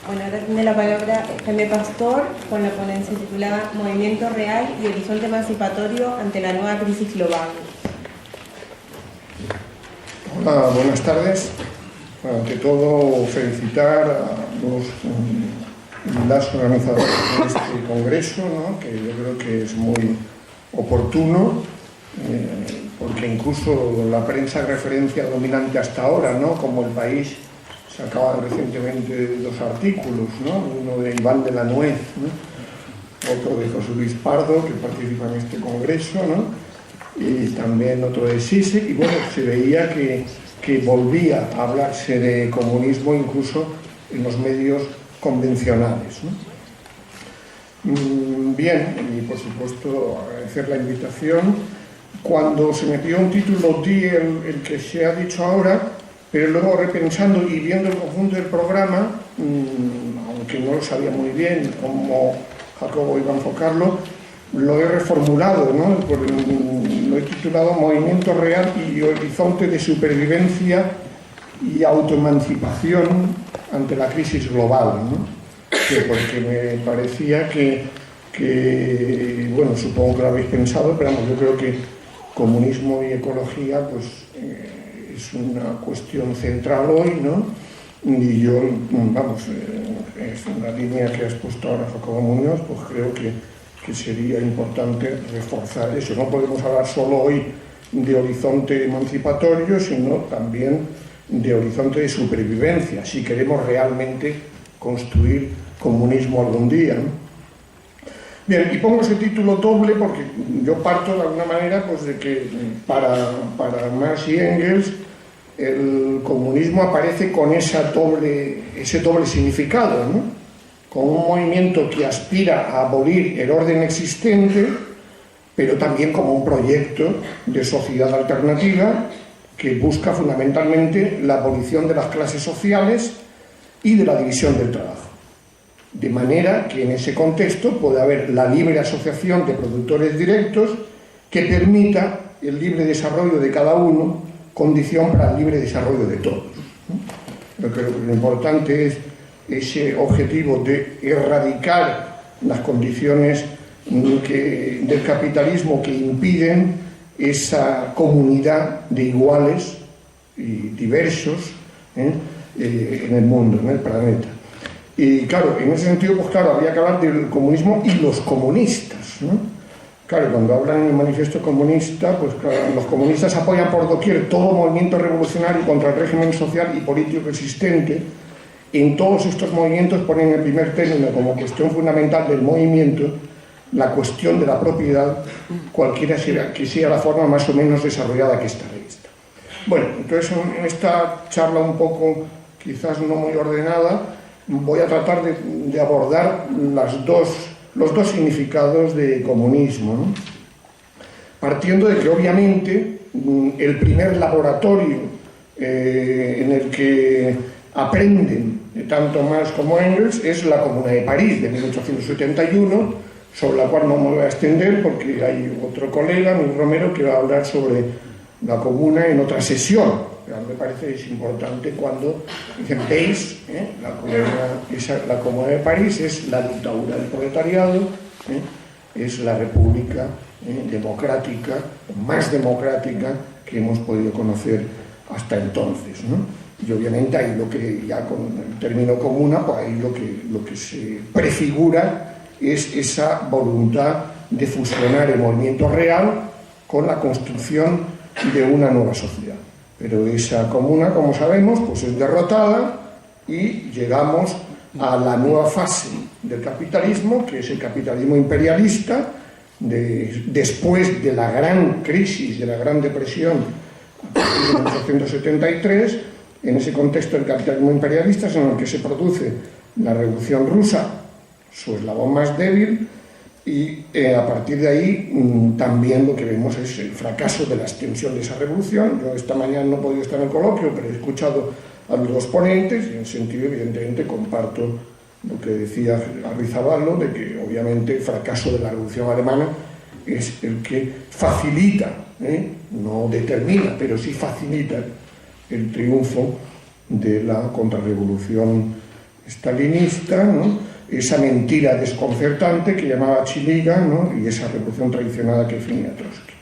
Bueno, ahora tiene la palabra Jaime Pastor con la ponencia titulada Movimiento Real y Horizonte Emancipatorio ante la nueva crisis global. Hola, buenas tardes. Ante todo, felicitar a las organizadoras de este congreso, ¿no? Que yo creo que es muy oportuno, porque incluso la prensa referencia dominante hasta ahora, ¿no? Como El País sacaba recientemente dos artículos, ¿no? Uno de Iván de la Nuez, ¿no? Otro de José Luis Pardo, que participa en este congreso, ¿no? Y también otro de Sisek, y bueno, se veía que volvía a hablarse de comunismo incluso en los medios convencionales, ¿no? Bien, y por supuesto agradecer la invitación. Cuando se me pidió un título di el que se ha dicho ahora, pero luego repensando y viendo el conjunto del programa, aunque no lo sabía muy bien cómo Jacobo iba a enfocarlo, lo he reformulado, ¿no? Lo he titulado Movimiento Real y Horizonte de Supervivencia y Autoemancipación ante la crisis global, ¿no? Porque me parecía que, bueno, supongo que lo habéis pensado, pero vamos, yo creo que comunismo y ecología, pues es una cuestión central hoy, ¿no? Y yo, vamos, es una línea que has puesto ahora, Jacobo Muñoz, pues creo que sería importante reforzar eso. No podemos hablar solo hoy de horizonte emancipatorio, sino también de horizonte de supervivencia, si queremos realmente construir comunismo algún día, ¿no? Bien, y pongo ese título doble porque yo parto de alguna manera pues de que para Marx y Engels el comunismo aparece con ese doble significado, ¿no? Con un movimiento que aspira a abolir el orden existente, pero también como un proyecto de sociedad alternativa que busca fundamentalmente la abolición de las clases sociales y de la división del trabajo. De manera que en ese contexto puede haber la libre asociación de productores directos que permita el libre desarrollo de cada uno, condición para el libre desarrollo de todos. Yo creo que lo importante es ese objetivo de erradicar las condiciones del capitalismo que impiden esa comunidad de iguales y diversos en el mundo, en el planeta. Y claro, en ese sentido, pues claro, habría que hablar del comunismo y los comunistas, ¿no? Claro, cuando hablan en el manifiesto comunista, pues claro, los comunistas apoyan por doquier todo movimiento revolucionario contra el régimen social y político existente. En todos estos movimientos ponen en primer término como cuestión fundamental del movimiento la cuestión de la propiedad, cualquiera que sea la forma más o menos desarrollada que esta revista. Bueno, entonces en esta charla un poco, quizás no muy ordenada, voy a tratar de abordar los dos significados de comunismo, ¿no? Partiendo de que obviamente el primer laboratorio en el que aprenden tanto Marx como Engels es la Comuna de París de 1871, sobre la cual no me voy a extender porque hay otro colega, Luis Romero, que va a hablar sobre la Comuna en otra sesión. Pero me parece que es importante cuando dicen, veis, la Comuna de París es la dictadura del proletariado, es la república democrática, más democrática que hemos podido conocer hasta entonces, ¿no? Y obviamente ahí lo que ya con el término comuna, pues ahí lo que se prefigura es esa voluntad de fusionar el movimiento real con la construcción de una nueva sociedad. Pero esa comuna, como sabemos, pues es derrotada y llegamos a la nueva fase del capitalismo, que es el capitalismo imperialista, después de la gran crisis, de la Gran Depresión de 1873. En ese contexto del capitalismo imperialista es en el que se produce la Revolución Rusa, su eslabón más débil, y a partir de ahí también lo que vemos es el fracaso de la extensión de esa revolución. Yo esta mañana no he podido estar en el coloquio, pero he escuchado a los dos ponentes y en ese sentido evidentemente comparto lo que decía Arrizabalaga, de que obviamente el fracaso de la revolución alemana es el que facilita, no determina, pero sí facilita el triunfo de la contrarrevolución stalinista, ¿no? Esa mentira desconcertante que llamaba Chiliga, ¿no? Y esa revolución traicionada que definía Trotsky.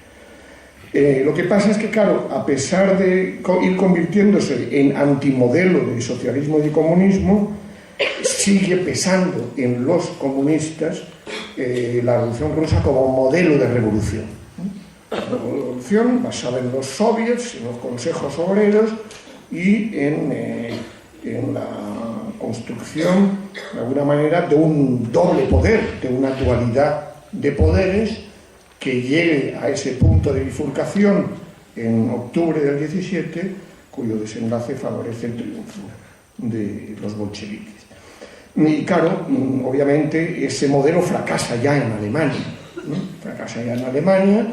Lo que pasa es que, claro, a pesar de ir convirtiéndose en antimodelo de socialismo y de comunismo, sigue pesando en los comunistas la Revolución Rusa como modelo de revolución. Una revolución basada en los soviets, en los consejos obreros y en la construcción, de alguna manera, de un doble poder, de una dualidad de poderes que llegue a ese punto de bifurcación en octubre del 17, cuyo desenlace favorece el triunfo de los bolcheviques. Y claro, obviamente ese modelo fracasa ya en Alemania, ¿no? Fracasa ya en Alemania,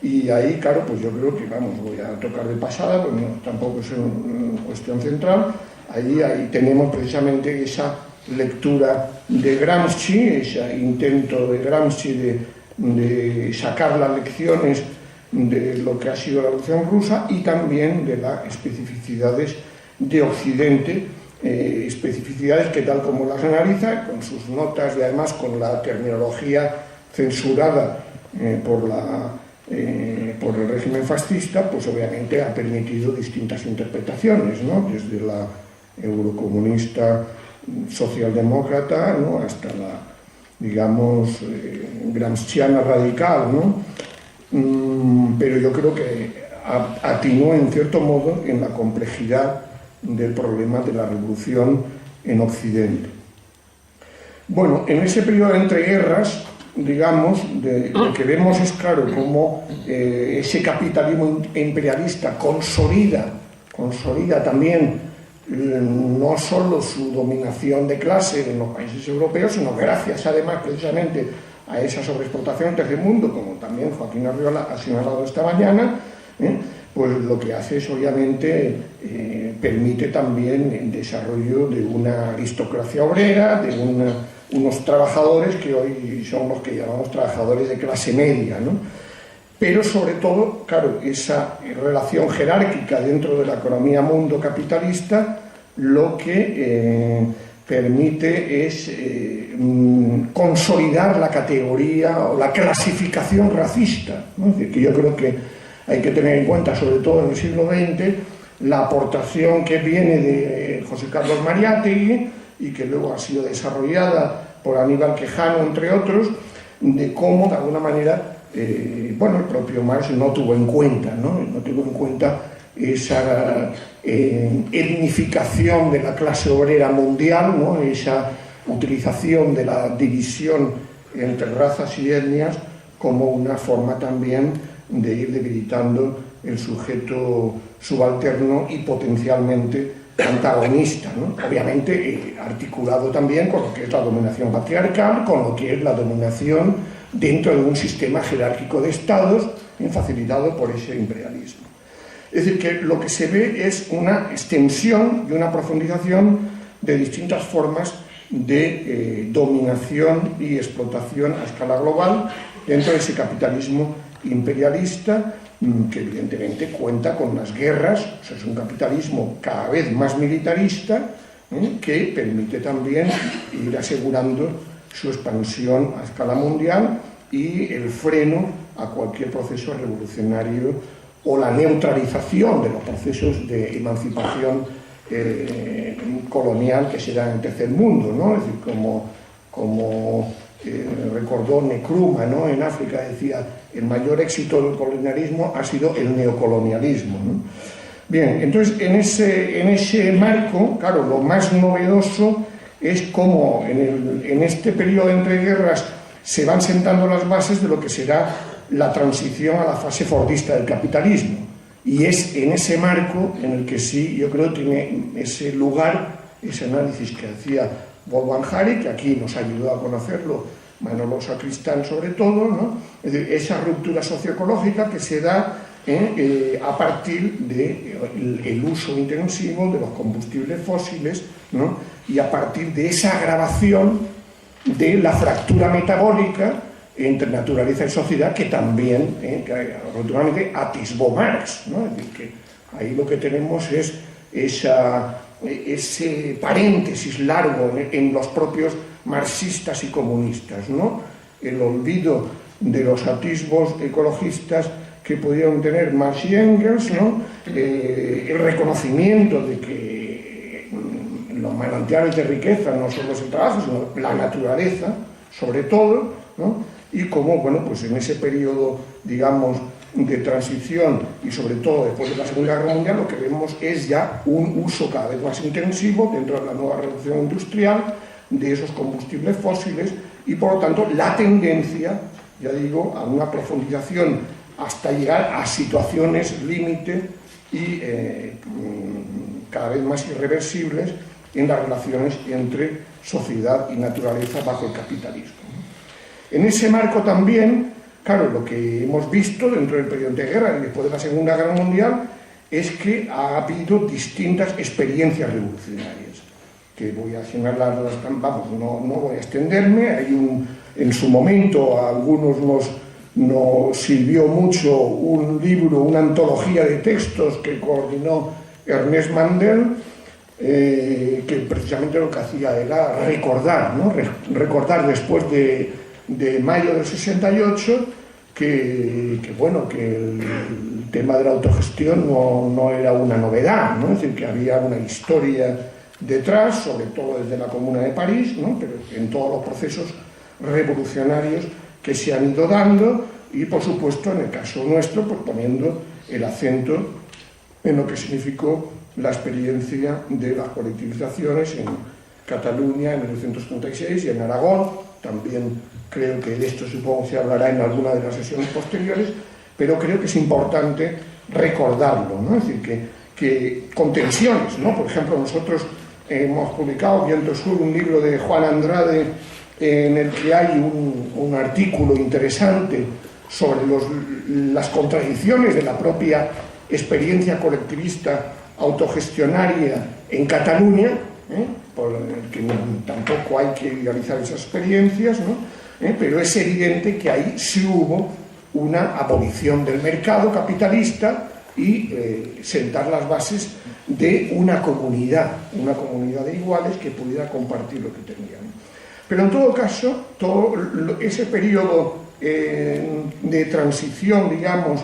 y ahí, claro, pues yo creo que, vamos, voy a tocar de pasada, pues no, tampoco es una cuestión central. Ahí tenemos precisamente esa lectura de Gramsci, ese intento de Gramsci de sacar las lecciones de lo que ha sido la Revolución Rusa y también de las especificidades de Occidente, especificidades que, tal como las analiza, con sus notas y además con la terminología censurada por el régimen fascista, pues obviamente ha permitido distintas interpretaciones, ¿no? Desde la eurocomunista socialdemócrata, ¿no? Hasta la, digamos, gramsciana radical, ¿no? Pero yo creo que atinó en cierto modo en la complejidad del problema de la revolución en Occidente. Bueno, en ese periodo entre guerras, digamos, lo que vemos es claro cómo ese capitalismo imperialista consolida también no solo su dominación de clase en los países europeos, sino gracias además precisamente a esa sobreexplotación en el tercer mundo, como también Joaquín Arriola ha señalado esta mañana, pues lo que hace es obviamente permite también el desarrollo de una aristocracia obrera, de unos trabajadores que hoy son los que llamamos trabajadores de clase media, ¿no? Pero sobre todo, claro, esa relación jerárquica dentro de la economía mundo capitalista lo que permite es consolidar la categoría o la clasificación racista, ¿no? Es decir, que yo creo que hay que tener en cuenta, sobre todo en el siglo XX, la aportación que viene de José Carlos Mariátegui y que luego ha sido desarrollada por Aníbal Quijano, entre otros, de cómo, de alguna manera, bueno, el propio Marx no tuvo en cuenta, ¿no? No tuvo en cuenta esa etnificación de la clase obrera mundial, ¿no? Esa utilización de la división entre razas y etnias como una forma también de ir debilitando el sujeto subalterno y potencialmente antagonista, ¿no? Obviamente articulado también con lo que es la dominación patriarcal, con lo que es la dominación dentro de un sistema jerárquico de estados facilitado por ese imperialismo. Es decir, que lo que se ve es una extensión y una profundización de distintas formas de dominación y explotación a escala global dentro de ese capitalismo imperialista que evidentemente cuenta con las guerras, o sea, es un capitalismo cada vez más militarista que permite también ir asegurando su expansión a escala mundial y el freno a cualquier proceso revolucionario o la neutralización de los procesos de emancipación colonial que se dan en el tercer mundo, ¿no? Es decir, como recordó Nkrumah, ¿no? En África decía, el mayor éxito del colonialismo ha sido el neocolonialismo, ¿no? Bien, entonces en ese marco, claro, lo más novedoso es cómo en este periodo entre guerras se van sentando las bases de lo que será la transición a la fase fordista del capitalismo. Y es en ese marco en el que sí, yo creo, tiene ese lugar, ese análisis que hacía Wolfgang Hari, que aquí nos ayudó a conocerlo Manolo Sacristán sobre todo, ¿no? Es decir, esa ruptura socioecológica que se da a partir del uso intensivo de los combustibles fósiles, ¿no? Y a partir de esa agravación de la fractura metabólica entre naturaleza y sociedad que también, que afortunadamente atisbó Marx, ¿no? Es decir, que ahí lo que tenemos es ese paréntesis largo en los propios marxistas y comunistas, ¿no? El olvido de los atisbos ecologistas que pudieron tener Marx y Engels, ¿no? El reconocimiento de que los manantiales de riqueza no solo es el trabajo, sino la naturaleza, sobre todo, ¿no? Y cómo, bueno, pues en ese periodo, digamos, de transición y sobre todo después de la Segunda Guerra Mundial, lo que vemos es ya un uso cada vez más intensivo dentro de la nueva revolución industrial de esos combustibles fósiles y por lo tanto la tendencia, ya digo, a una profundización hasta llegar a situaciones límite y cada vez más irreversibles en las relaciones entre sociedad y naturaleza bajo el capitalismo. En ese marco también, claro, lo que hemos visto dentro del periodo de guerra y después de la Segunda Guerra Mundial es que ha habido distintas experiencias revolucionarias, que voy a señalar, vamos, no voy a extenderme. En su momento a algunos nos sirvió mucho un libro, una antología de textos que coordinó Ernest Mandel, que precisamente lo que hacía era recordar, ¿no? Recordar después de mayo del 68 que el tema de la autogestión no era una novedad, ¿no? Es decir, que había una historia detrás, sobre todo desde la Comuna de París, ¿no? Pero en todos los procesos revolucionarios que se han ido dando y, por supuesto, en el caso nuestro, pues poniendo el acento en lo que significó la experiencia de las colectivizaciones en Cataluña en 1936 y en Aragón. También creo que de esto supongo se hablará en alguna de las sesiones posteriores, pero creo que es importante recordarlo, ¿no? Es decir, que con tensiones, ¿no? Por ejemplo, nosotros hemos publicado Viento Sur, un libro de Juan Andrade en el que hay un artículo interesante sobre las contradicciones de la propia experiencia colectivista autogestionaria en Cataluña, por el que tampoco hay que idealizar esas experiencias, ¿no? Pero es evidente que ahí sí hubo una abolición del mercado capitalista y sentar las bases de una comunidad de iguales que pudiera compartir lo que tenían. Pero en todo caso, todo ese periodo de transición, digamos,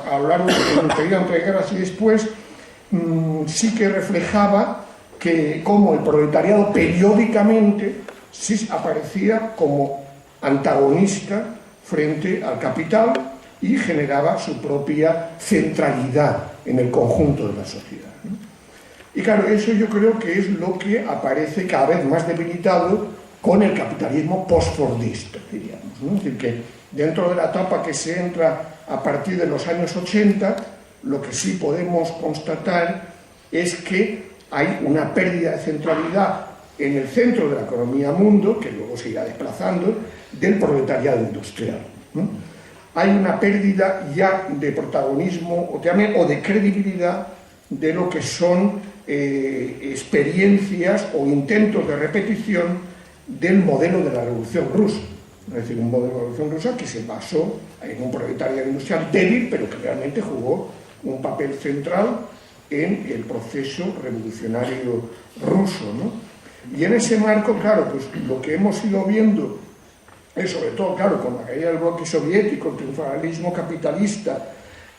a lo largo del periodo entre guerras y después, sí que reflejaba que como el proletariado periódicamente sí aparecía como antagonista frente al capital y generaba su propia centralidad en el conjunto de la sociedad, ¿no? Y claro, eso yo creo que es lo que aparece cada vez más debilitado con el capitalismo postfordista, diríamos, ¿no? Es decir, que dentro de la etapa que se entra a partir de los años 80, lo que sí podemos constatar es que hay una pérdida de centralidad en el centro de la economía mundo, que luego se irá desplazando, del proletariado industrial, ¿no? Hay una pérdida ya de protagonismo o de credibilidad de lo que son experiencias o intentos de repetición del modelo de la Revolución Rusa. Es decir, un modelo de la Revolución Rusa que se basó en un proletariado industrial débil, pero que realmente jugó un papel central en el proceso revolucionario ruso, ¿no? Y en ese marco, claro, pues lo que hemos ido viendo es, sobre todo, claro, con la caída del bloque soviético, el triunfalismo capitalista,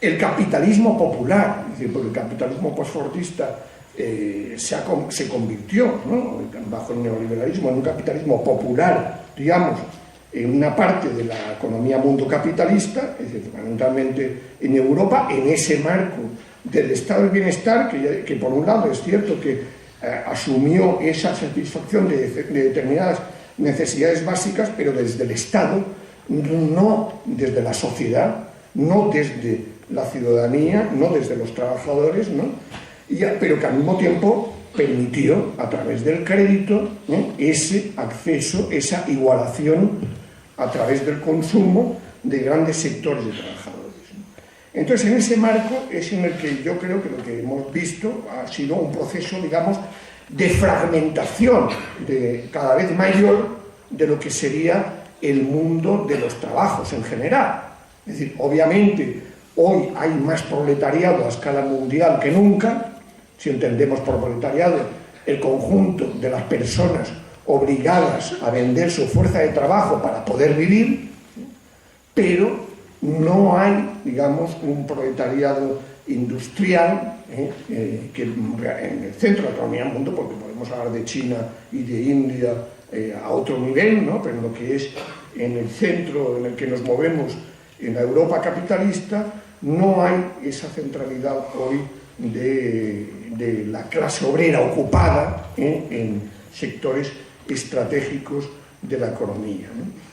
el capitalismo popular, es decir, porque el capitalismo postfordista se convirtió, ¿no?, bajo el neoliberalismo, en un capitalismo popular, digamos, en una parte de la economía mundo capitalista, es decir, fundamentalmente en Europa, en ese marco del estado del bienestar, que por un lado es cierto que asumió esa satisfacción de determinadas necesidades básicas, pero desde el Estado, no desde la sociedad, no desde la ciudadanía, no desde los trabajadores, ¿no? Pero que al mismo tiempo permitió, a través del crédito, ¿no?, ese acceso, esa igualación a través del consumo de grandes sectores de trabajadores, ¿no? Entonces, en ese marco es en el que yo creo que lo que hemos visto ha sido un proceso, digamos, de fragmentación cada vez mayor de lo que sería el mundo de los trabajos en general. Es decir, obviamente, hoy hay más proletariado a escala mundial que nunca, si entendemos por proletariado el conjunto de las personas obligadas a vender su fuerza de trabajo para poder vivir, pero no hay, digamos, un proletariado industrial que en el centro de la economía del mundo, porque podemos hablar de China y de India a otro nivel, ¿no? Pero en lo que es en el centro en el que nos movemos, en la Europa capitalista, no hay esa centralidad hoy de la clase obrera ocupada en sectores estratégicos de la economía, ¿no?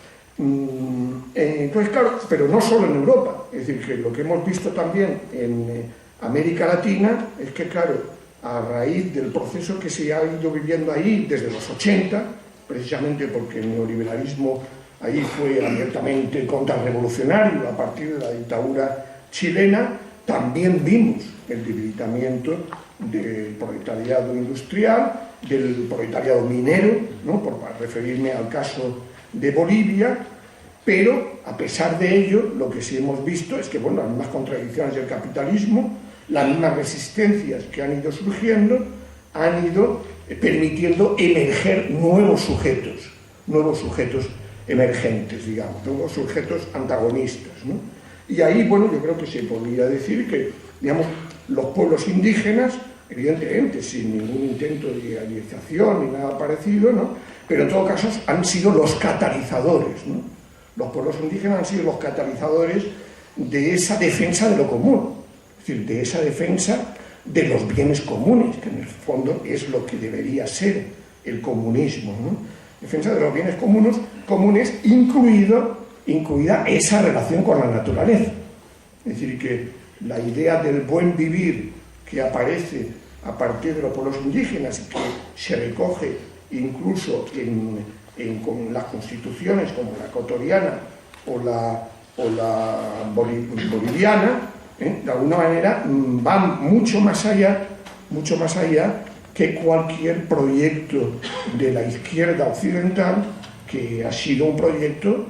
Entonces, claro, pero no solo en Europa, es decir, que lo que hemos visto también en América Latina es que, claro, a raíz del proceso que se ha ido viviendo ahí desde los 80, precisamente porque el neoliberalismo ahí fue abiertamente contrarrevolucionario a partir de la dictadura chilena, también vimos el debilitamiento del proletariado industrial, del proletariado minero, ¿no? Por referirme al caso de Bolivia, pero a pesar de ello, lo que sí hemos visto es que, bueno, las mismas contradicciones del capitalismo, las mismas resistencias que han ido surgiendo, han ido permitiendo emerger nuevos sujetos emergentes, digamos, nuevos sujetos antagonistas, ¿no? Y ahí, bueno, yo creo que se podría decir que, digamos, los pueblos indígenas, evidentemente sin ningún intento de idealización ni nada parecido, ¿no? Pero en todo caso han sido los catalizadores, ¿no? Los pueblos indígenas han sido los catalizadores de esa defensa de lo común, es decir, de esa defensa de los bienes comunes, que en el fondo es lo que debería ser el comunismo, ¿no? Defensa de los bienes comunes, incluida esa relación con la naturaleza. Es decir, que la idea del buen vivir que aparece a partir de los pueblos indígenas y que se recoge incluso con las constituciones como la ecuatoriana o la boliviana, de alguna manera van mucho más allá que cualquier proyecto de la izquierda occidental, que ha sido un proyecto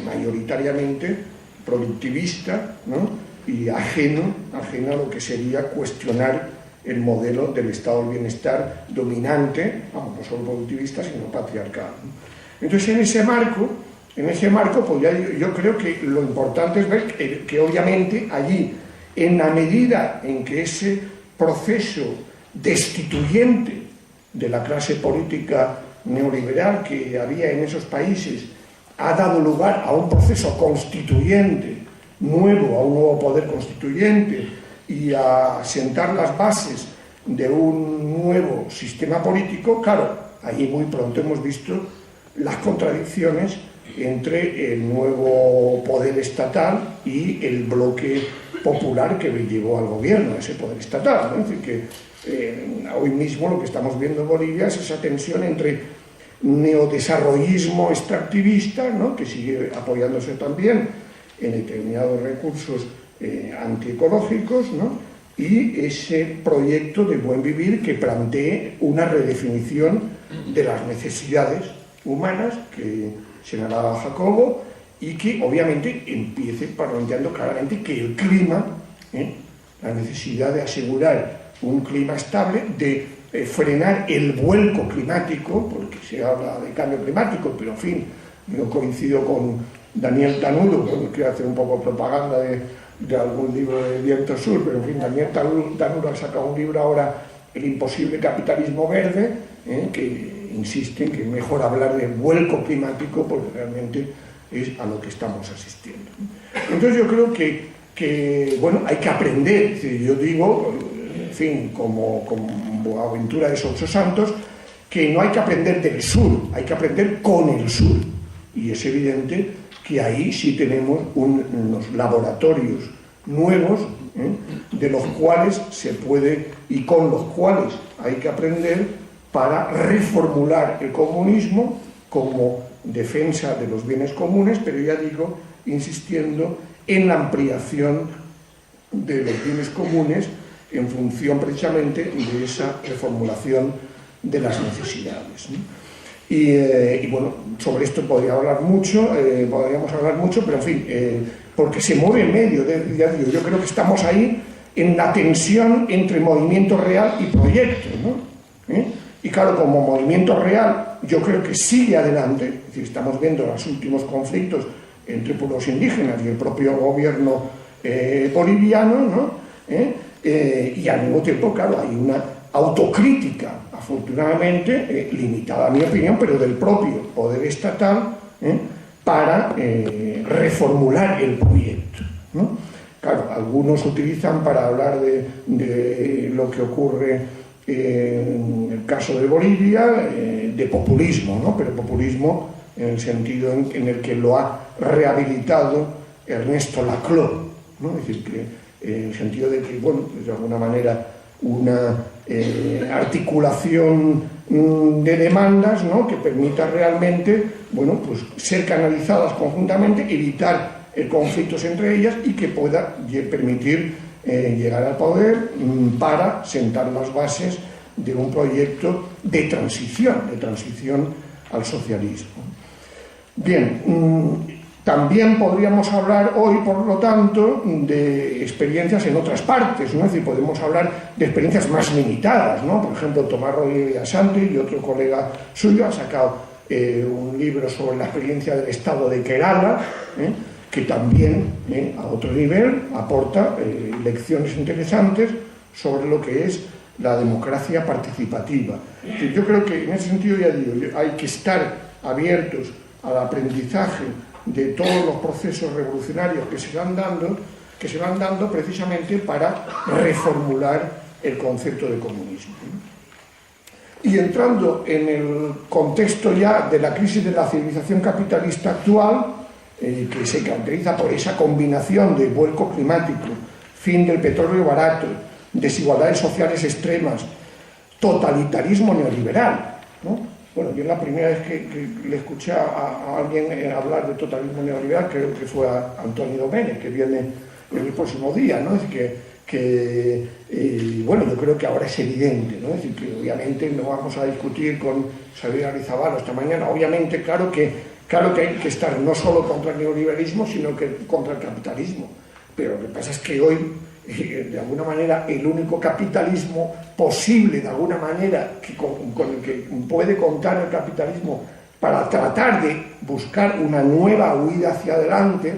mayoritariamente productivista, ¿no? Y ajeno a lo que sería cuestionar el modelo del estado del bienestar dominante, vamos, no solo productivista, sino patriarcal, ¿no? Entonces, en ese marco, pues yo creo que lo importante es ver que obviamente allí, en la medida en que ese proceso destituyente de la clase política neoliberal que había en esos países ha dado lugar a un proceso constituyente nuevo, a un nuevo poder constituyente y a sentar las bases de un nuevo sistema político, claro, ahí muy pronto hemos visto las contradicciones entre el nuevo poder estatal y el bloque popular que llevó al gobierno, ese poder estatal, ¿no? Es decir, que hoy mismo lo que estamos viendo en Bolivia es esa tensión entre neodesarrollismo extractivista, ¿no? Que sigue apoyándose también en determinados recursos antiecológicos, ¿no? Y ese proyecto de buen vivir que plantee una redefinición de las necesidades humanas que señalaba Jacobo y que obviamente empiece planteando claramente que el clima, la necesidad de asegurar un clima estable, de frenar el vuelco climático, porque se habla de cambio climático, pero en fin, yo coincido con Daniel Tanudo, bueno, quiero hacer un poco propaganda de algún libro de Viento Sur, pero en fin, Daniel Tanudo ha sacado un libro ahora, El imposible capitalismo verde, que insiste en que es mejor hablar de vuelco climático porque realmente es a lo que estamos asistiendo. Entonces yo creo que bueno, hay que aprender, es decir, yo digo, en fin, como Boaventura de Sousa Santos, que no hay que aprender del sur, hay que aprender con el sur. Y es evidente que ahí sí tenemos unos laboratorios nuevos, de los cuales se puede y con los cuales hay que aprender para reformular el comunismo como defensa de los bienes comunes, pero ya digo, insistiendo en la ampliación de los bienes comunes en función precisamente de esa reformulación de las necesidades, ¿no? Y bueno, sobre esto podríamos hablar mucho, pero en fin, porque se mueve en medio, yo creo que estamos ahí en la tensión entre movimiento real y proyecto, ¿no? Y claro, como movimiento real, yo creo que sigue adelante, es decir, estamos viendo los últimos conflictos entre pueblos indígenas y el propio gobierno boliviano, ¿no? Y al mismo tiempo, claro, hay una autocrítica, afortunadamente, limitada a mi opinión, pero del propio poder estatal, para reformular el proyecto, ¿no? Claro, algunos utilizan para hablar de lo que ocurre en el caso de Bolivia, de populismo, ¿no? Pero populismo en el sentido en el que lo ha rehabilitado Ernesto Laclau, ¿no? Es decir, que en el sentido de que, bueno, pues de alguna manera una articulación de demandas, ¿no? Que permita realmente, bueno, pues ser canalizadas conjuntamente, evitar conflictos entre ellas y que pueda permitir llegar al poder para sentar las bases de un proyecto de transición al socialismo. Bien, también podríamos hablar hoy, por lo tanto, de experiencias en otras partes, ¿no? Es decir, podemos hablar de experiencias más limitadas, ¿no? Por ejemplo, Tomás Rodríguez Santi y otro colega suyo ha sacado un libro sobre la experiencia del Estado de Kerala, que también, a otro nivel, aporta lecciones interesantes sobre lo que es la democracia participativa. Yo creo que en ese sentido, ya digo, hay que estar abiertos al aprendizaje de todos los procesos revolucionarios que se van dando precisamente para reformular el concepto de comunismo. Y entrando en el contexto ya de la crisis de la civilización capitalista actual, que se caracteriza por esa combinación de vuelco climático, fin del petróleo barato, desigualdades sociales extremas, totalitarismo neoliberal, ¿no? Bueno, yo la primera vez que le escuché a alguien hablar de totalismo neoliberal, creo que fue a Antonio Domènech, que viene el próximo día, ¿no? Es decir, bueno, yo creo que ahora es evidente, ¿no? Es decir, que obviamente no vamos a discutir con Xavier Arrizabalaga esta mañana, obviamente, claro que hay que estar no solo contra el neoliberalismo, sino que contra el capitalismo. Pero lo que pasa es que hoy, de alguna manera, el único capitalismo posible, de alguna manera, con el que puede contar el capitalismo para tratar de buscar una nueva huida hacia adelante,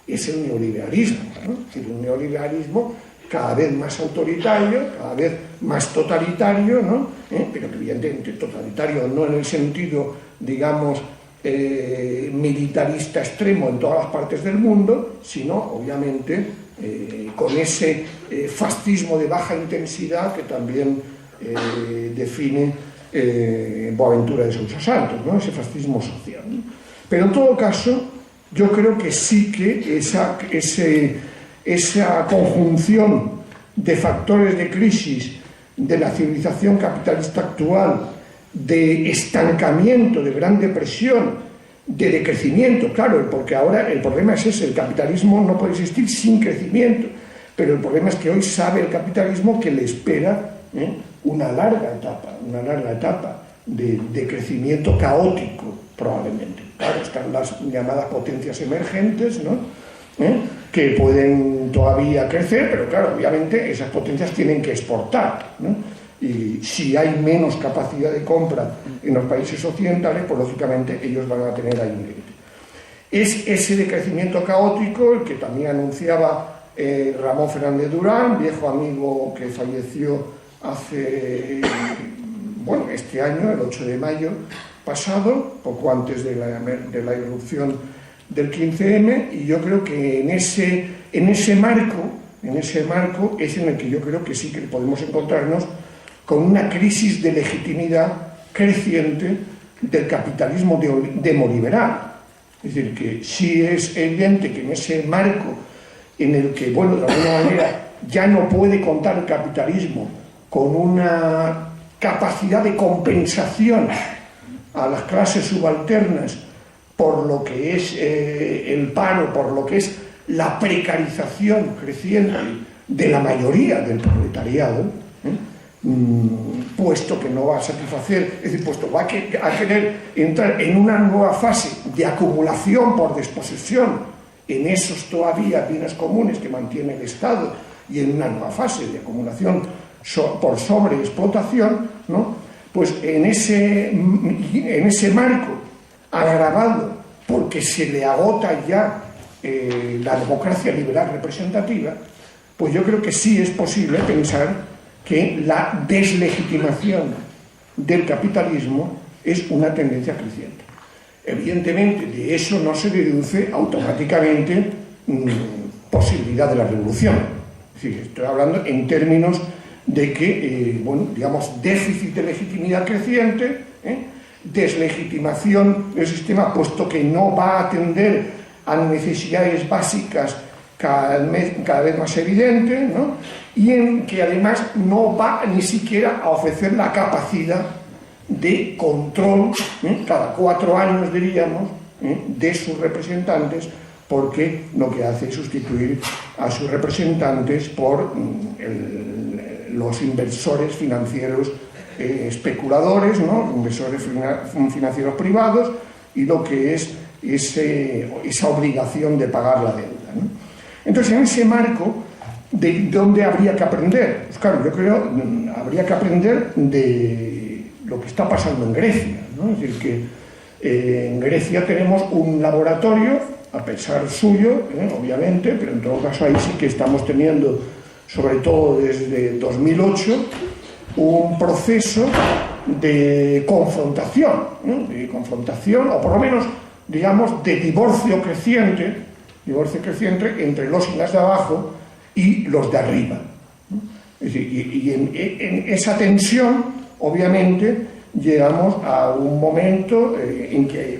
es el neoliberalismo, ¿no? Es decir, un neoliberalismo cada vez más autoritario, cada vez más totalitario, ¿no? Pero que evidentemente totalitario no en el sentido, digamos, militarista extremo en todas las partes del mundo, sino obviamente con ese fascismo de baja intensidad que también define Boaventura de Sousa Santos, ¿no? Ese fascismo social, ¿no? Pero en todo caso, yo creo que sí que esa conjunción de factores de crisis de la civilización capitalista actual, de estancamiento, de gran depresión, de decrecimiento, claro, porque ahora el problema es ese, el capitalismo no puede existir sin crecimiento, pero el problema es que hoy sabe el capitalismo que le espera una larga etapa de crecimiento caótico, probablemente. Claro, están las llamadas potencias emergentes, ¿no? Que pueden todavía crecer, pero claro, obviamente esas potencias tienen que exportar, ¿no? Y si hay menos capacidad de compra en los países occidentales, pues lógicamente ellos van a tener ahí un límite. Es ese decrecimiento caótico el que también anunciaba Ramón Fernández Durán, viejo amigo que falleció hace, bueno, este año, el 8 de mayo pasado, poco antes de la irrupción del 15M, y yo creo que en ese marco es en el que yo creo que sí que podemos encontrarnos con una crisis de legitimidad creciente del capitalismo demoliberal. Es decir, que sí es evidente que en ese marco en el que, bueno, de alguna manera ya no puede contar el capitalismo con una capacidad de compensación a las clases subalternas por lo que es el paro, por lo que es la precarización creciente de la mayoría del proletariado, puesto que no va a satisfacer, es decir, puesto va a querer entrar en una nueva fase de acumulación por desposesión en esos todavía bienes comunes que mantiene el Estado y en una nueva fase de acumulación por sobreexplotación, ¿no? Pues en ese marco agravado porque se le agota ya la democracia liberal representativa, pues yo creo que sí es posible pensar que la deslegitimación del capitalismo es una tendencia creciente. Evidentemente, de eso no se deduce automáticamente posibilidad de la revolución. Es decir, estoy hablando en términos de que, déficit de legitimidad creciente, deslegitimación del sistema, puesto que no va a atender a necesidades básicas cada vez más evidentes, ¿no? Y en que además no va ni siquiera a ofrecer la capacidad de control, cada 4 años diríamos, de sus representantes, porque lo que hace es sustituir a sus representantes por los inversores financieros especuladores, ¿no? Inversores financieros privados, y lo que es esa obligación de pagar la deuda, ¿no? Entonces, en ese marco, ¿de dónde habría que aprender? Pues claro, yo creo habría que aprender de lo que está pasando en Grecia, ¿no? Es decir, que en Grecia tenemos un laboratorio, a pesar suyo, obviamente, pero en todo caso ahí sí que estamos teniendo, sobre todo desde 2008, un proceso de confrontación, ¿no? De confrontación, o por lo menos, digamos, de divorcio creciente entre los y las de abajo y los de arriba, ¿no? Es decir, y en esa tensión, obviamente, llegamos a un momento en que,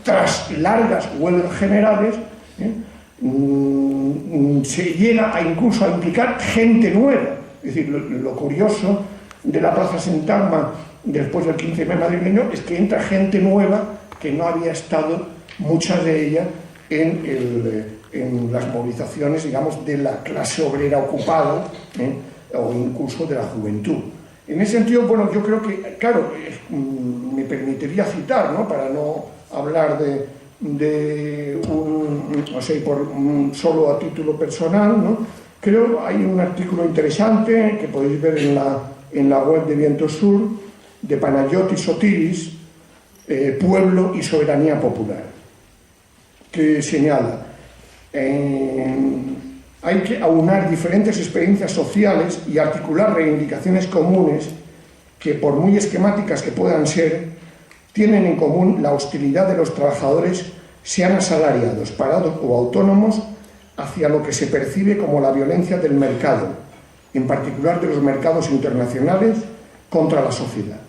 tras largas huelgas generales, se llega incluso a implicar gente nueva. Es decir, lo curioso de la Plaza Sintagma después del 15M madrileño es que entra gente nueva que no había estado, muchas de ellas, en las movilizaciones, digamos, de la clase obrera ocupada, o incluso de la juventud. En ese sentido, yo creo que, claro, me permitiría citar, ¿no? Para no hablar solo a título personal, ¿no? Creo hay un artículo interesante que podéis ver en la web de Viento Sur, de Panayotis Sotiris, Pueblo y Soberanía Popular, que señala hay que aunar diferentes experiencias sociales y articular reivindicaciones comunes que, por muy esquemáticas que puedan ser, tienen en común la hostilidad de los trabajadores, sean asalariados, parados o autónomos, hacia lo que se percibe como la violencia del mercado, en particular de los mercados internacionales, contra la sociedad.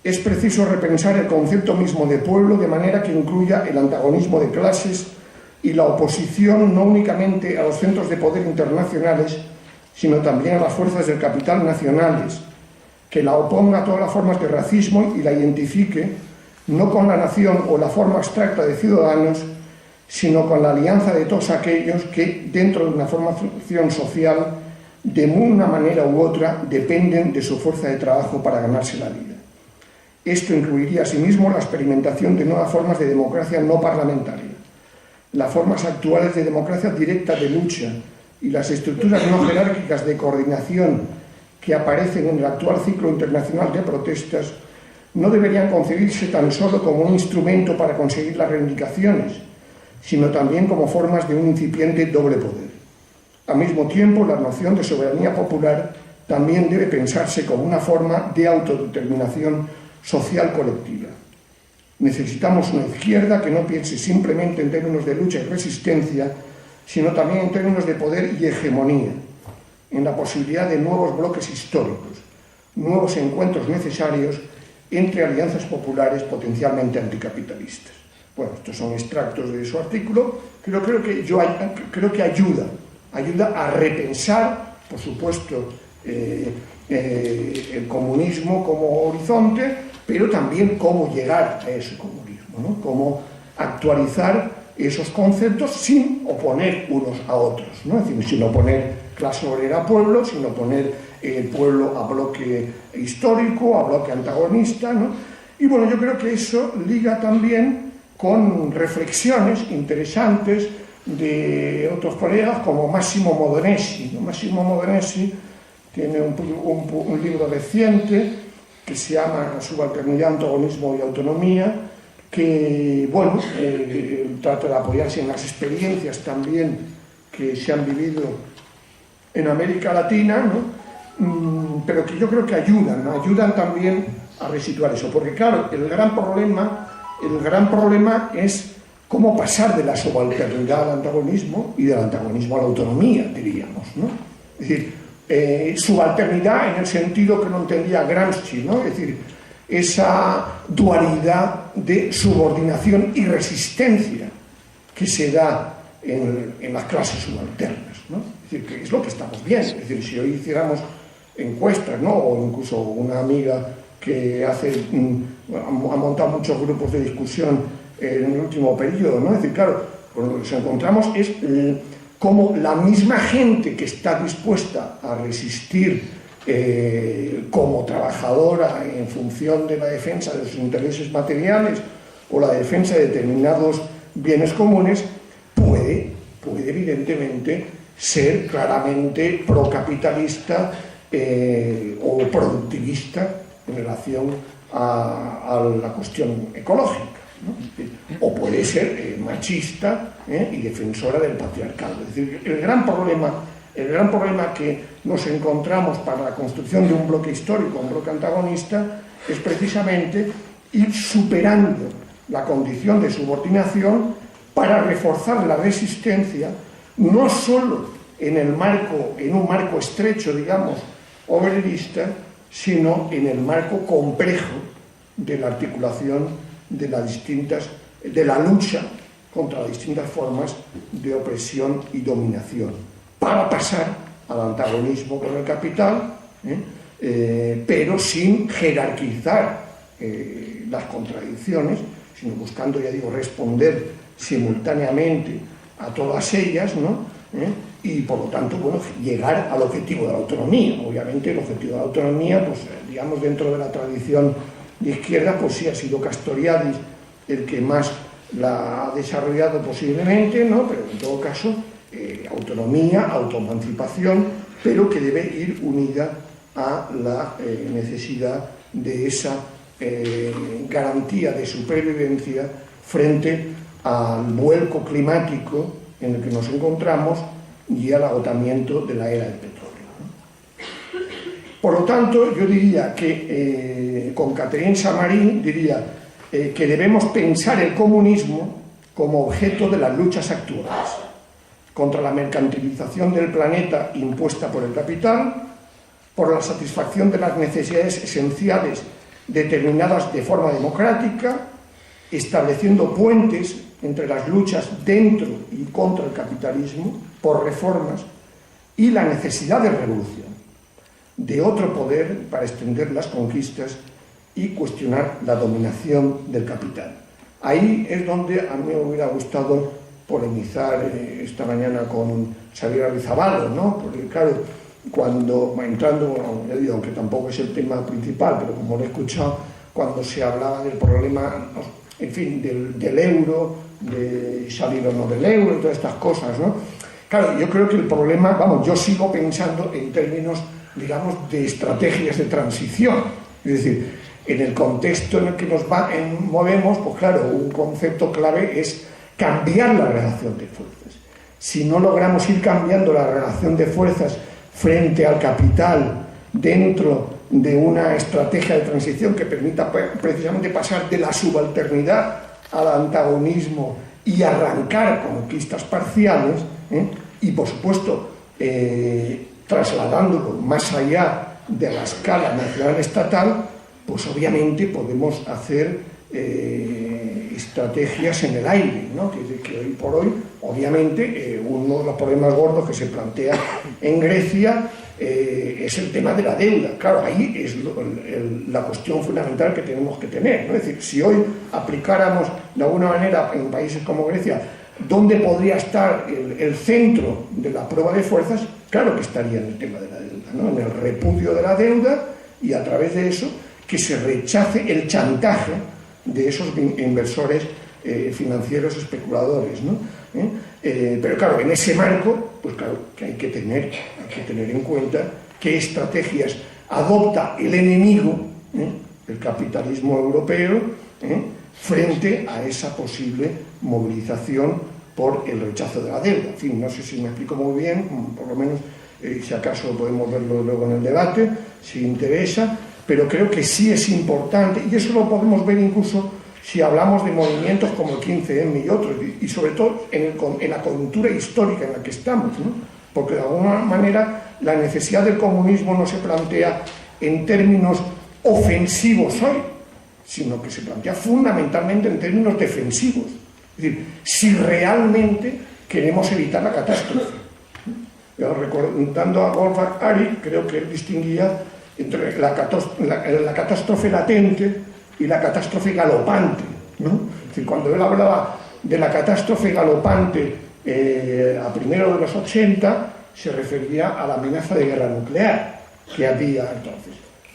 Es preciso repensar el concepto mismo de pueblo de manera que incluya el antagonismo de clases y la oposición no únicamente a los centros de poder internacionales, sino también a las fuerzas del capital nacionales, que la oponga a todas las formas de racismo y la identifique no con la nación o la forma abstracta de ciudadanos, sino con la alianza de todos aquellos que, dentro de una formación social, de una manera u otra, dependen de su fuerza de trabajo para ganarse la vida. Esto incluiría asimismo la experimentación de nuevas formas de democracia no parlamentaria. Las formas actuales de democracia directa de lucha y las estructuras no jerárquicas de coordinación que aparecen en el actual ciclo internacional de protestas no deberían concebirse tan solo como un instrumento para conseguir las reivindicaciones, sino también como formas de un incipiente doble poder. Al mismo tiempo, la noción de soberanía popular también debe pensarse como una forma de autodeterminación social colectiva. Necesitamos una izquierda que no piense simplemente en términos de lucha y resistencia, sino también en términos de poder y hegemonía, en la posibilidad de nuevos bloques históricos, nuevos encuentros necesarios entre alianzas populares potencialmente anticapitalistas. Bueno, estos son extractos de su artículo, creo que ayuda a repensar, por supuesto, el comunismo como horizonte, pero también cómo llegar a ese comunismo, ¿no? Cómo actualizar esos conceptos sin oponer unos a otros, ¿no? Es decir, sin oponer clase obrera a pueblo, sin oponer el pueblo a bloque histórico, a bloque antagonista, ¿no? Y yo creo que eso liga también con reflexiones interesantes de otros colegas como Massimo Modenesi, ¿no? Massimo Modenesi tiene un libro reciente que se llama Subalternidad, Antagonismo y Autonomía, que, bueno, trata de apoyarse en las experiencias también que se han vivido en América Latina, ¿no? Pero que yo creo que ayudan, ¿no? Ayudan también a resituar eso, porque claro, el gran problema es cómo pasar de la subalternidad al antagonismo y del antagonismo a la autonomía, diríamos, ¿no? Es decir, subalternidad en el sentido que no entendía Gramsci, ¿no? Es decir, esa dualidad de subordinación y resistencia que se da en las clases subalternas, ¿no? Es decir, que es lo que estamos viendo. Es decir, si hoy hiciéramos encuestas, ¿no? O incluso una amiga que ha montado muchos grupos de discusión en el último periodo, ¿no? Es decir, claro, pues lo que nos encontramos es cómo la misma gente que está dispuesta a resistir como trabajadora en función de la defensa de sus intereses materiales o la defensa de determinados bienes comunes, puede evidentemente ser claramente procapitalista o productivista en relación a la cuestión ecológica, ¿no? O puede ser machista y defensora del patriarcado. Es decir, el gran problema que nos encontramos para la construcción de un bloque histórico, un bloque antagonista, es precisamente ir superando la condición de subordinación para reforzar la resistencia, no solo en un marco estrecho, digamos, obrerista, sino en el marco complejo de la articulación de la lucha contra las distintas formas de opresión y dominación, para pasar al antagonismo con el capital, pero sin jerarquizar las contradicciones, sino buscando, ya digo, responder simultáneamente a todas ellas, ¿no? Y por lo tanto, bueno, llegar al objetivo de la autonomía. Obviamente el objetivo de la autonomía, pues digamos, dentro de la tradición de izquierda, pues sí ha sido Castoriadis el que más la ha desarrollado posiblemente, ¿no? Pero en todo caso, autonomía, autoemancipación, pero que debe ir unida a la necesidad de esa garantía de supervivencia frente al vuelco climático en el que nos encontramos y al agotamiento de la era del petróleo, ¿no? Por lo tanto, yo diría que con Catherine Samarin diría que debemos pensar el comunismo como objeto de las luchas actuales contra la mercantilización del planeta impuesta por el capital, por la satisfacción de las necesidades esenciales determinadas de forma democrática, estableciendo puentes entre las luchas dentro y contra el capitalismo por reformas y la necesidad de revolución, de otro poder para extender las conquistas y cuestionar la dominación del capital. Ahí es donde a mí me hubiera gustado polemizar esta mañana con Xavier Arrizabalaga, ¿no? Porque claro, cuando entrando, ya digo, aunque tampoco es el tema principal, pero como lo he escuchado, cuando se hablaba del problema, en fin, del euro, de salir o no del euro y todas estas cosas, ¿no? Claro, yo creo que el problema, vamos, yo sigo pensando en términos, digamos, de estrategias de transición. Es decir, en el contexto en el que nos movemos, pues claro, un concepto clave es cambiar la relación de fuerzas. Si no logramos ir cambiando la relación de fuerzas frente al capital dentro de una estrategia de transición que permita precisamente pasar de la subalternidad al antagonismo y arrancar conquistas parciales, y por supuesto trasladándolo más allá de la escala nacional estatal, pues obviamente podemos hacer estrategias en el aire, ¿no? Que hoy por hoy, obviamente, uno de los problemas gordos que se plantea en Grecia es el tema de la deuda. Claro, ahí es la cuestión fundamental que tenemos que tener, ¿no? Es decir, si hoy aplicáramos de alguna manera en países como Grecia, ¿dónde podría estar el centro de la prueba de fuerzas? Claro que estaría en el tema de la deuda, ¿no? En el repudio de la deuda, y a través de eso que se rechace el chantaje de esos inversores financieros especuladores, ¿no? Pero claro, en ese marco, pues claro, que hay que tener en cuenta qué estrategias adopta el enemigo, el capitalismo europeo, frente a esa posible movilización por el rechazo de la deuda. En fin, no sé si me explico muy bien, por lo menos, si acaso podemos verlo luego en el debate, si interesa, pero creo que sí es importante, y eso lo podemos ver incluso si hablamos de movimientos como el 15M y otros, y sobre todo en la coyuntura histórica en la que estamos, ¿no? Porque de alguna manera la necesidad del comunismo no se plantea en términos ofensivos hoy, sino que se plantea fundamentalmente en términos defensivos. Es decir, si realmente queremos evitar la catástrofe. Recordando a Wolfgang Ari, creo que él distinguía entre la catástrofe latente y la catástrofe galopante, ¿no? Es decir, cuando él hablaba de la catástrofe galopante a primeros de los 80, se refería a la amenaza de guerra nuclear que había entonces.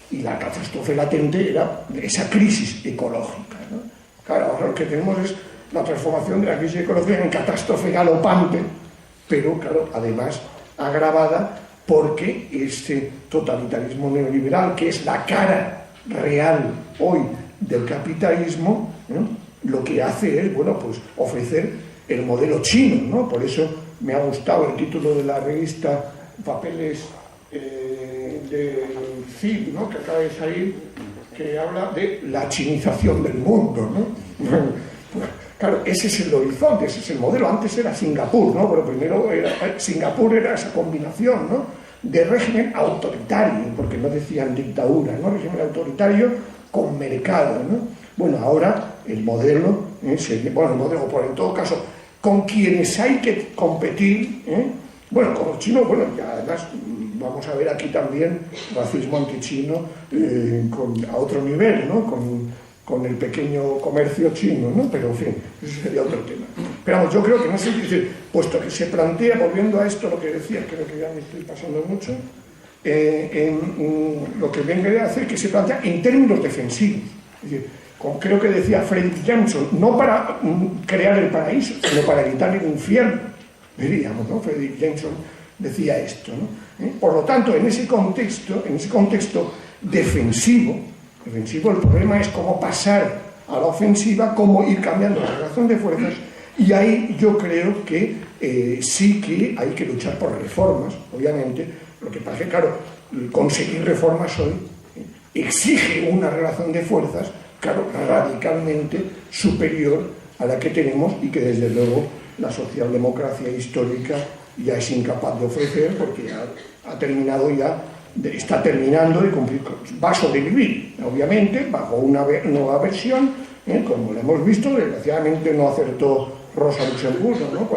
Y la catástrofe latente era esa crisis ecológica, ¿no? Claro, ahora lo que tenemos es la transformación de la crisis ecológica en catástrofe galopante, pero claro, además agravada porque este totalitarismo neoliberal, que es la cara real hoy del capitalismo, ¿no?, lo que hace es, bueno, pues ofrecer el modelo chino, ¿no? Por eso me ha gustado el título de la revista Papeles de CID, ¿no?, que acaba de salir, que habla de la chinización del mundo, ¿no? Pues, claro, ese es el horizonte, ese es el modelo. Antes era Singapur, ¿no? Pero primero Singapur era esa combinación, ¿no?, de régimen autoritario, porque no decían dictadura, ¿no?, régimen autoritario con mercado, ¿no? Bueno, ahora el modelo, en todo caso, con quienes hay que competir, bueno, con los chinos, bueno, ya además vamos a ver aquí también racismo antichino a otro nivel, ¿no?, con el pequeño comercio chino, ¿no? Pero en fin, ese sería otro tema. Pero vamos, yo creo que no sé decir, puesto que se plantea, volviendo a esto, lo que decía, creo que ya me estoy pasando mucho, lo que venga a hacer que se plantea en términos defensivos. Es decir, creo que decía Fredric Jameson, no para crear el paraíso, sino para evitar el infierno, diríamos, ¿no? Fredric Jameson decía esto, ¿no? Por lo tanto, en ese contexto defensivo, el problema es cómo pasar a la ofensiva, cómo ir cambiando la relación de fuerzas, y ahí yo creo que sí que hay que luchar por reformas, obviamente. Lo que pasa es que, claro, conseguir reformas hoy exige una relación de fuerzas, claro, radicalmente superior a la que tenemos y que desde luego la socialdemocracia histórica ya es incapaz de ofrecer, porque ya está terminando de cumplir, va a sobrevivir, obviamente, bajo una nueva versión, como lo hemos visto. Desgraciadamente no acertó Rosa Luxemburgo, ¿no?,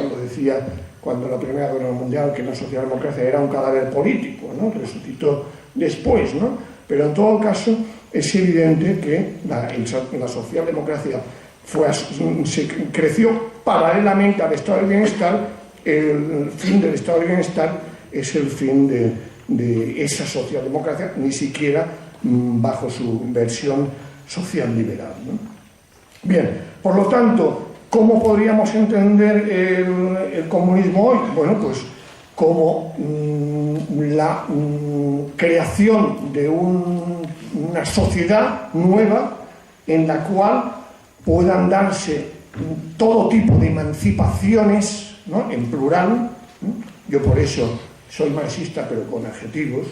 cuando la Primera Guerra Mundial, que la socialdemocracia era un cadáver político, ¿no?, resucitó después, ¿no? Pero en todo caso es evidente que la socialdemocracia creció paralelamente al estado del bienestar. El fin del estado del bienestar es el fin de esa socialdemocracia, ni siquiera bajo su versión social liberal, ¿no? Bien, por lo tanto, ¿cómo podríamos entender el comunismo hoy? Bueno, pues como la creación de una sociedad nueva en la cual puedan darse todo tipo de emancipaciones, ¿no?, en plural, ¿no? Yo por eso soy marxista, pero con adjetivos,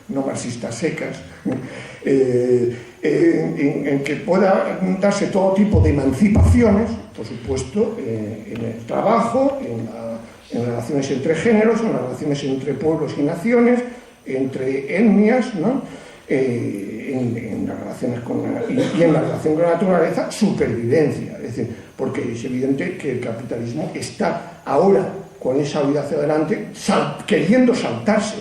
no marxistas secas, en que pueda darse todo tipo de emancipaciones, por supuesto, en el trabajo, en relaciones entre géneros, en relaciones entre pueblos y naciones, entre etnias, ¿no?, en las relaciones y en la relación con la naturaleza, supervivencia. Es decir, porque es evidente que el capitalismo está ahora, con esa vida hacia adelante, queriendo saltarse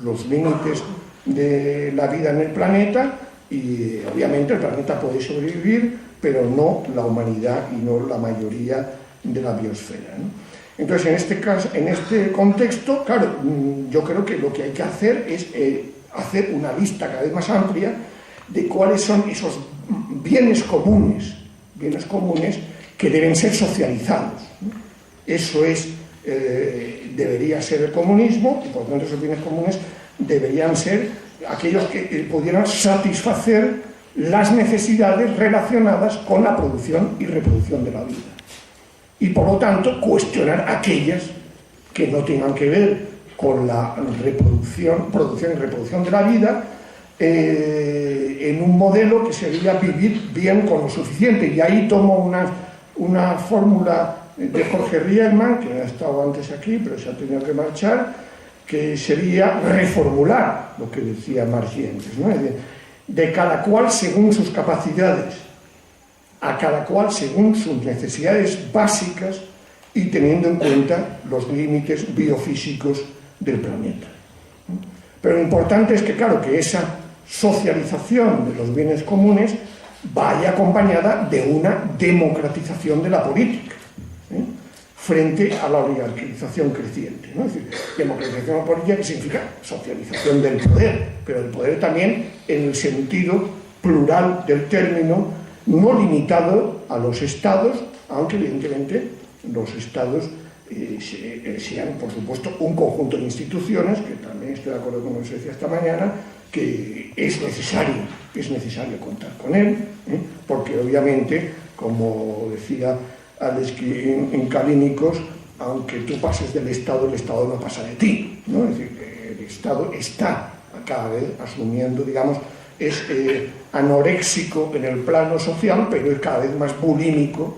los límites de la vida en el planeta, y obviamente el planeta puede sobrevivir, pero no la humanidad y no la mayoría de la biosfera, ¿no? Entonces, en este contexto, claro, yo creo que lo que hay que hacer es hacer una lista cada vez más amplia de cuáles son esos bienes comunes que deben ser socializados, ¿no? Eso es, debería ser el comunismo, y por lo tanto esos bienes comunes deberían ser aquellos que pudieran satisfacer las necesidades relacionadas con la producción y reproducción de la vida. Y por lo tanto cuestionar aquellas que no tengan que ver con la producción y reproducción de la vida, en un modelo que sería vivir bien con lo suficiente. Y ahí tomo una fórmula de Jorge Rielman, que ha estado antes aquí, pero se ha tenido que marchar, que sería reformular lo que decía Marx y Engels, ¿no? Es decir, de cada cual según sus capacidades, a cada cual según sus necesidades básicas y teniendo en cuenta los límites biofísicos del planeta. Pero lo importante es que, claro, que esa socialización de los bienes comunes vaya acompañada de una democratización de la política, frente a la oligarquización creciente, ¿no? Es decir, democratización de la política, que significa socialización del poder, pero el poder también en el sentido plural del término, no limitado a los estados, aunque evidentemente los estados sean, por supuesto, un conjunto de instituciones, que también estoy de acuerdo con lo que se decía esta mañana, que es necesario contar con él, porque obviamente, como decía en Kalínicos, aunque tú pases del Estado, el Estado no pasa de ti, ¿no? Es decir, el Estado está cada vez asumiendo, digamos, es anoréxico en el plano social, pero es cada vez más bulímico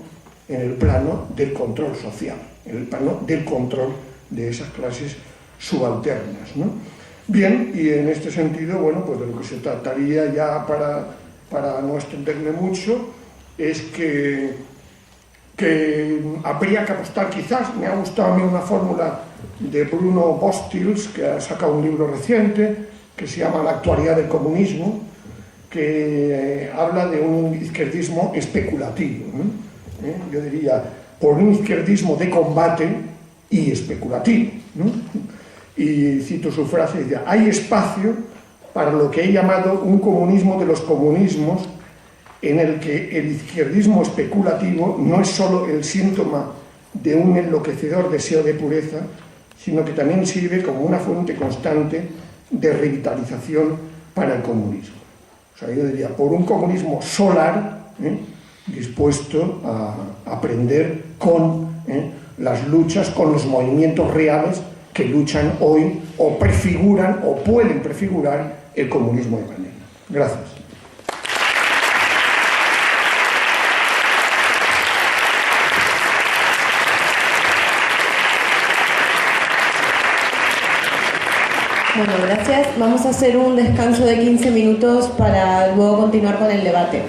en el plano del control social, en el plano del control de esas clases subalternas, ¿no? Bien, y en este sentido, bueno, pues de lo que se trataría ya para no extenderme mucho, es que habría que apostar, quizás, me ha gustado a mí una fórmula de Bruno Bostils, que ha sacado un libro reciente, que se llama La actualidad del comunismo, que habla de un izquierdismo especulativo, ¿no? Yo diría, por un izquierdismo de combate y especulativo, ¿no? Y cito su frase, dice: hay espacio para lo que he llamado un comunismo de los comunismos, en el que el izquierdismo especulativo no es solo el síntoma de un enloquecedor deseo de pureza, sino que también sirve como una fuente constante de revitalización para el comunismo. O sea, yo diría, por un comunismo solar, dispuesto a aprender con las luchas, con los movimientos reales que luchan hoy o prefiguran o pueden prefigurar el comunismo de mañana. Gracias. Bueno, gracias. Vamos a hacer un descanso de 15 minutos para luego continuar con el debate.